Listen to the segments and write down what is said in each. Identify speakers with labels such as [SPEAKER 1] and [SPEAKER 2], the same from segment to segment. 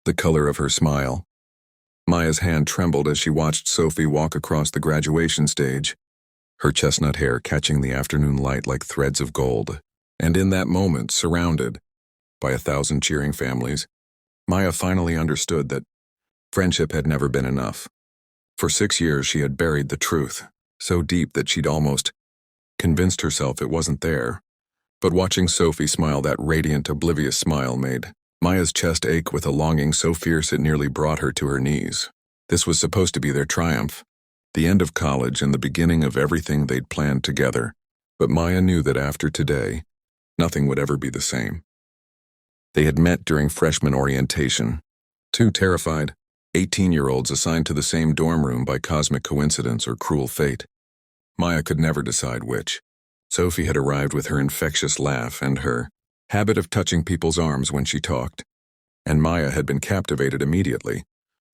[SPEAKER 1] the color of her smile. Maya's hand trembled as she watched Sophie walk across the graduation stage, her chestnut hair catching the afternoon light like threads of gold. And in that moment, surrounded by 1,000 cheering families, Maya finally understood that friendship had never been enough. For 6 years she had buried the truth, so deep that she'd almost convinced herself it wasn't there. But watching Sophie smile that radiant, oblivious smile made Maya's chest ache with a longing so fierce it nearly brought her to her knees. This was supposed to be their triumph, the end of college and the beginning of everything they'd planned together. But Maya knew that after today, nothing would ever be the same. They had met during freshman orientation, two terrified 18-year-olds assigned to the same dorm room by cosmic coincidence or cruel fate. Maya could never decide which. Sophie had arrived with her infectious laugh and her habit of touching people's arms when she talked, and Maya had been captivated immediately,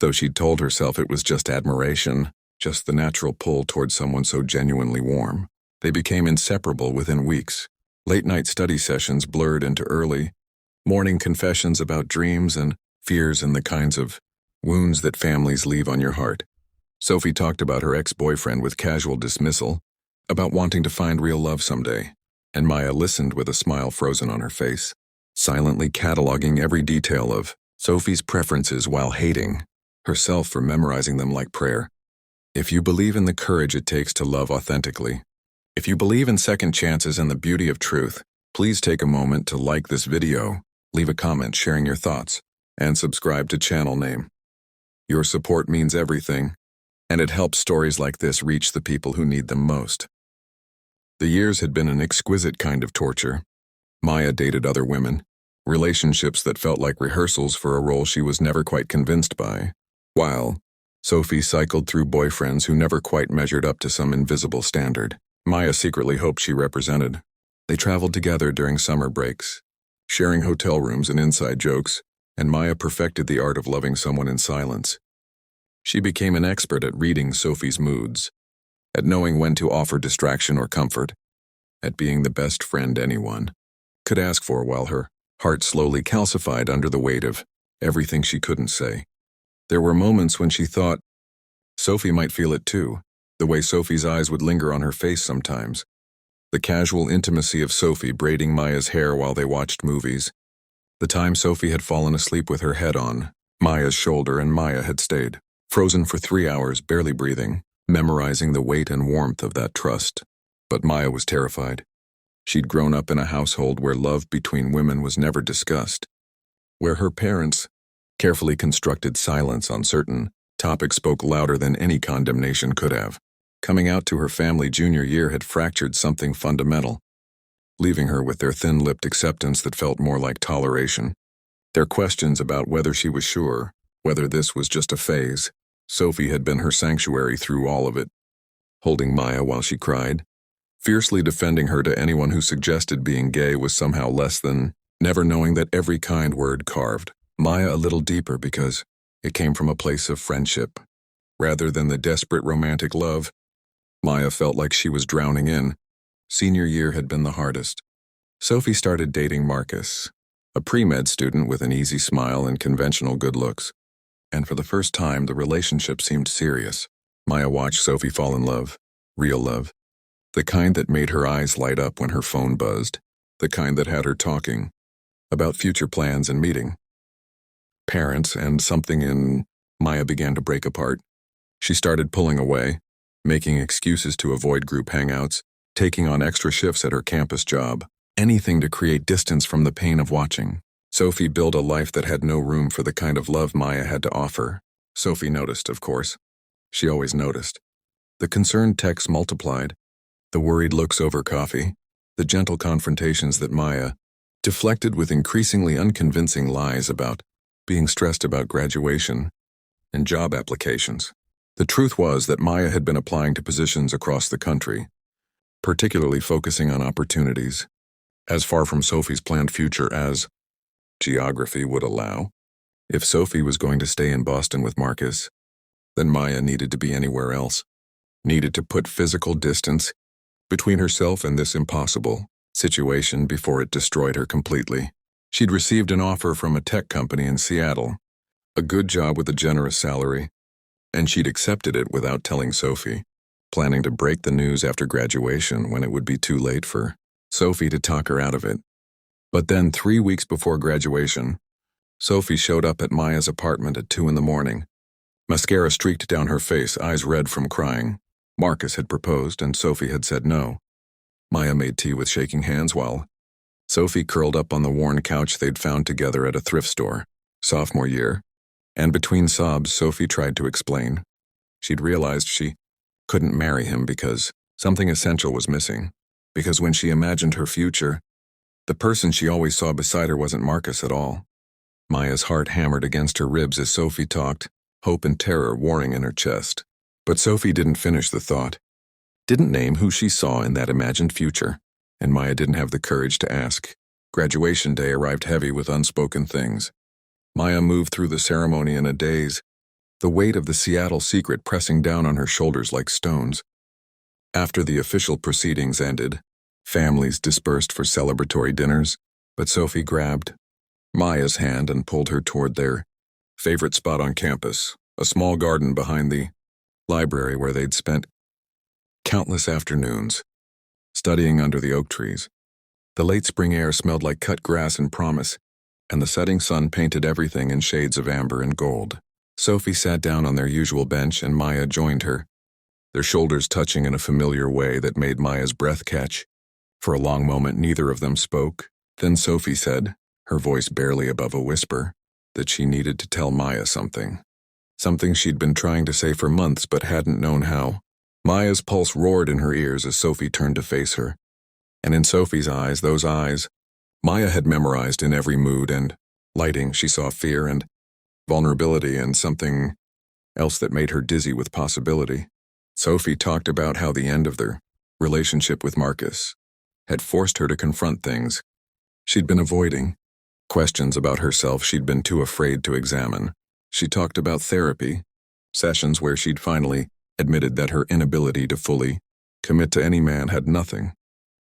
[SPEAKER 1] though she'd told herself it was just admiration, just the natural pull towards someone so genuinely warm. They became inseparable within weeks. Late-night study sessions blurred into early morning confessions about dreams and fears and the kinds of wounds that families leave on your heart. Sophie talked about her ex-boyfriend with casual dismissal, about wanting to find real love someday, and Maya listened with a smile frozen on her face, silently cataloging every detail of Sophie's preferences while hating herself for memorizing them like prayer. If you believe in the courage it takes to love authentically, if you believe in second chances and the beauty of truth, please take a moment to like this video, leave a comment sharing your thoughts, and subscribe to channel name. Your support means everything, and it helps stories like this reach the people who need them most. The years had been an exquisite kind of torture. Maya dated other women, relationships that felt like rehearsals for a role she was never quite convinced by, while Sophie cycled through boyfriends who never quite measured up to some invisible standard Maya secretly hoped she represented. They traveled together during summer breaks, sharing hotel rooms and inside jokes, and Maya perfected the art of loving someone in silence. She became an expert at reading Sophie's moods, at knowing when to offer distraction or comfort, at being the best friend anyone could ask for while her heart slowly calcified under the weight of everything she couldn't say. There were moments when she thought Sophie might feel it too, the way Sophie's eyes would linger on her face sometimes, the casual intimacy of Sophie braiding Maya's hair while they watched movies, the time Sophie had fallen asleep with her head on Maya's shoulder and Maya had stayed frozen for 3 hours, barely breathing, memorizing the weight and warmth of that trust. But Maya was terrified. She'd grown up in a household where love between women was never discussed, where her parents' carefully constructed silence on certain topics spoke louder than any condemnation could have. Coming out to her family junior year had fractured something fundamental, leaving her with their thin-lipped acceptance that felt more like toleration. Their questions about whether she was sure, whether this was just a phase. Sophie had been her sanctuary through all of it, holding Maya while she cried, fiercely defending her to anyone who suggested being gay was somehow less than, never knowing that every kind word carved Maya a little deeper because it came from a place of friendship. Rather than the desperate romantic love Maya felt like she was drowning in, senior year had been the hardest. Sophie started dating Marcus, a pre-med student with an easy smile and conventional good looks. And for the first time, the relationship seemed serious. Maya watched Sophie fall in love, real love, the kind that made her eyes light up when her phone buzzed, the kind that had her talking about future plans and meeting parents, and something in Maya began to break apart. She started pulling away, making excuses to avoid group hangouts, taking on extra shifts at her campus job, anything to create distance from the pain of watching Sophie build a life that had no room for the kind of love Maya had to offer. Sophie noticed, of course. She always noticed. The concerned texts multiplied, the worried looks over coffee, the gentle confrontations that Maya deflected with increasingly unconvincing lies about being stressed about graduation and job applications. The truth was that Maya had been applying to positions across the country, particularly focusing on opportunities as far from Sophie's planned future as geography would allow. If Sophie was going to stay in Boston with Marcus, then Maya needed to be anywhere else, needed to put physical distance between herself and this impossible situation before it destroyed her completely. She'd received an offer from a tech company in Seattle, a good job with a generous salary, and she'd accepted it without telling Sophie, planning to break the news after graduation when it would be too late for Sophie to talk her out of it. But then 3 weeks before graduation, Sophie showed up at Maya's apartment at 2 in the morning. Mascara streaked down her face, eyes red from crying. Marcus had proposed and Sophie had said no. Maya made tea with shaking hands while Sophie curled up on the worn couch they'd found together at a thrift store, sophomore year, and between sobs Sophie tried to explain. She'd realized she couldn't marry him because something essential was missing, because when she imagined her future, the person she always saw beside her wasn't Marcus at all. Maya's heart hammered against her ribs as Sophie talked, hope and terror warring in her chest. But Sophie didn't finish the thought, didn't name who she saw in that imagined future, and Maya didn't have the courage to ask. Graduation day arrived heavy with unspoken things. Maya moved through the ceremony in a daze, the weight of the Seattle secret pressing down on her shoulders like stones. After the official proceedings ended, families dispersed for celebratory dinners, but Sophie grabbed Maya's hand and pulled her toward their favorite spot on campus, a small garden behind the library where they'd spent countless afternoons, studying under the oak trees. The late spring air smelled like cut grass and promise, and the setting sun painted everything in shades of amber and gold. Sophie sat down on their usual bench and Maya joined her, their shoulders touching in a familiar way that made Maya's breath catch. For a long moment neither of them spoke. Then Sophie said, her voice barely above a whisper, that she needed to tell Maya something. Something she'd been trying to say for months but hadn't known how. Maya's pulse roared in her ears as Sophie turned to face her. And in Sophie's eyes, those eyes, Maya had memorized in every mood and lighting, she saw fear and vulnerability and something else that made her dizzy with possibility. Sophie talked about how the end of their relationship with Marcus had forced her to confront things she'd been avoiding, questions about herself she'd been too afraid to examine. She talked about therapy, sessions where she'd finally admitted that her inability to fully commit to any man had nothing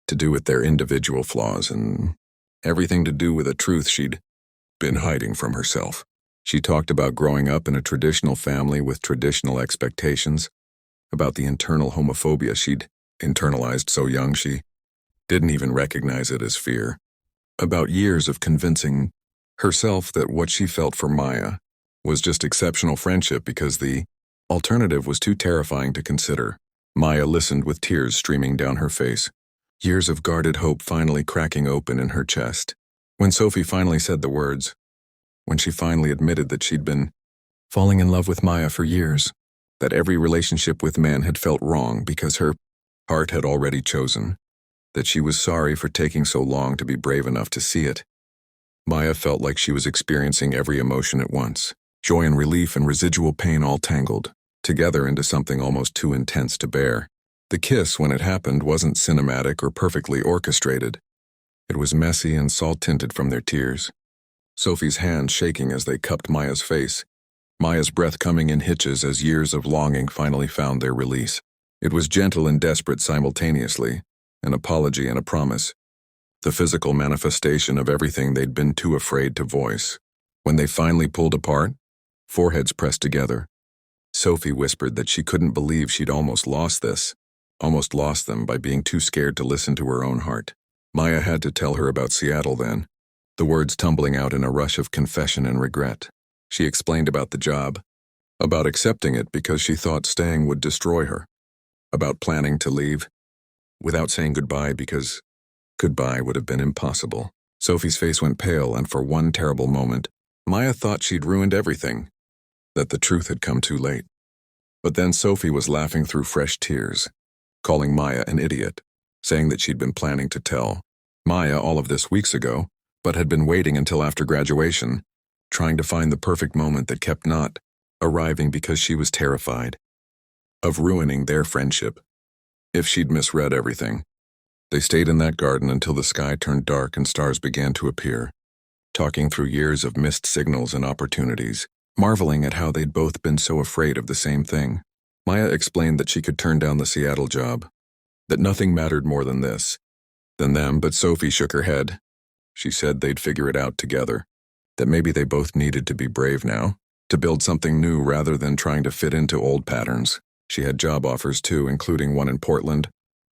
[SPEAKER 1] to do with their individual flaws and everything to do with a truth she'd been hiding from herself. She talked about growing up in a traditional family with traditional expectations, about the internal homophobia she'd internalized so young she didn't even recognize it as fear, about years of convincing herself that what she felt for Maya was just exceptional friendship because the alternative was too terrifying to consider. Maya listened with tears streaming down her face, years of guarded hope finally cracking open in her chest. When Sophie finally said the words, when she finally admitted that she'd been falling in love with Maya for years, that every relationship with man had felt wrong because her heart had already chosen, that she was sorry for taking so long to be brave enough to see it, Maya felt like she was experiencing every emotion at once, joy and relief and residual pain all tangled together into something almost too intense to bear. The kiss, when it happened, wasn't cinematic or perfectly orchestrated. It was messy and salt-tinted from their tears. Sophie's hands shaking as they cupped Maya's face, Maya's breath coming in hitches as years of longing finally found their release. It was gentle and desperate simultaneously, an apology and a promise, the physical manifestation of everything they'd been too afraid to voice. When they finally pulled apart, foreheads pressed together, Sophie whispered that she couldn't believe she'd almost lost them by being too scared to listen to her own heart. Maya had to tell her about Seattle then, the words tumbling out in a rush of confession and regret. She explained about the job, about accepting it because she thought staying would destroy her, about planning to leave without saying goodbye because goodbye would have been impossible. Sophie's face went pale, and for one terrible moment, Maya thought she'd ruined everything, that the truth had come too late. But then Sophie was laughing through fresh tears, calling Maya an idiot, saying that she'd been planning to tell Maya all of this weeks ago, but had been waiting until after graduation, trying to find the perfect moment that kept not arriving because she was terrified of ruining their friendship. If she'd misread everything. They stayed in that garden until the sky turned dark and stars began to appear, talking through years of missed signals and opportunities, marveling at how they'd both been so afraid of the same thing. Maya explained that she could turn down the Seattle job, that nothing mattered more than them, but Sophie shook her head. She said they'd figure it out together, that maybe they both needed to be brave now, to build something new rather than trying to fit into old patterns. She had job offers too, including one in Portland,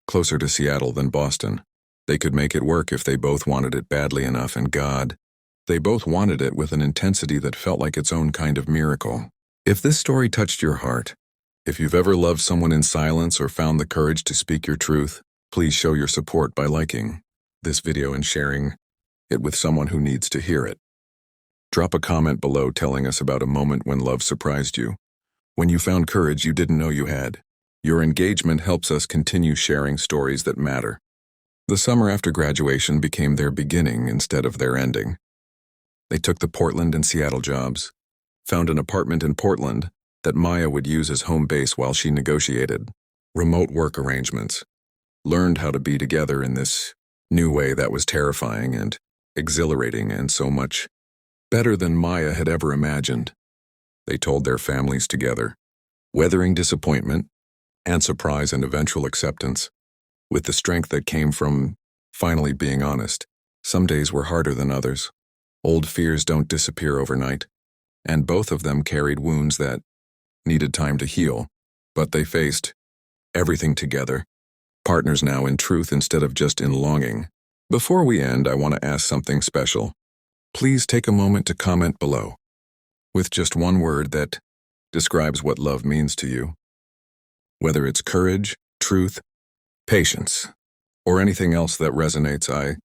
[SPEAKER 1] closer to Seattle than Boston. They could make it work if they both wanted it badly enough, and God, they both wanted it with an intensity that felt like its own kind of miracle. If this story touched your heart, if you've ever loved someone in silence or found the courage to speak your truth, please show your support by liking this video and sharing it with someone who needs to hear it. Drop a comment below telling us about a moment when love surprised you, when you found courage you didn't know you had. Your engagement helps us continue sharing stories that matter. The summer after graduation became their beginning instead of their ending. They took the Portland and Seattle jobs, found an apartment in Portland that Maya would use as home base while she negotiated remote work arrangements, learned how to be together in this new way that was terrifying and exhilarating and so much better than Maya had ever imagined. They told their families together, weathering disappointment and surprise and eventual acceptance, with the strength that came from finally being honest. Some days were harder than others. Old fears don't disappear overnight, and both of them carried wounds that needed time to heal, but they faced everything together, partners now in truth instead of just in longing. Before we end, I want to ask something special. Please take a moment to comment below with just one word that describes what love means to you. Whether it's courage, truth, patience, or anything else that resonates, I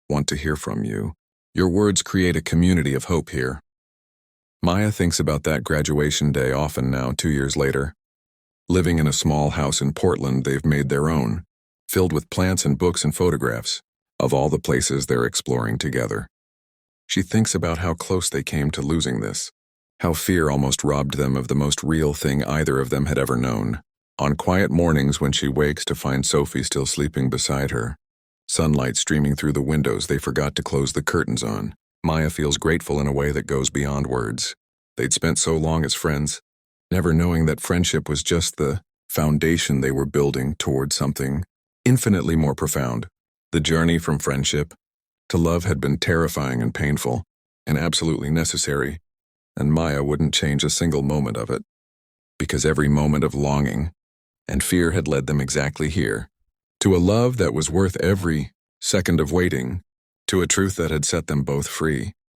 [SPEAKER 1] want to hear from you. Your words create a community of hope here. Maya thinks about that graduation day often now, 2 years later. Living in a small house in Portland they've made their own, filled with plants and books and photographs of all the places they're exploring together. She thinks about how close they came to losing this, how fear almost robbed them of the most real thing either of them had ever known. On quiet mornings when she wakes to find Sophie still sleeping beside her, sunlight streaming through the windows they forgot to close the curtains on, Maya feels grateful in a way that goes beyond words. They'd spent so long as friends, never knowing that friendship was just the foundation they were building towards something infinitely more profound. The journey from friendship to love had been terrifying and painful, and absolutely necessary, and Maya wouldn't change a single moment of it, because every moment of longing and fear had led them exactly here, to a love that was worth every second of waiting, to a truth that had set them both free.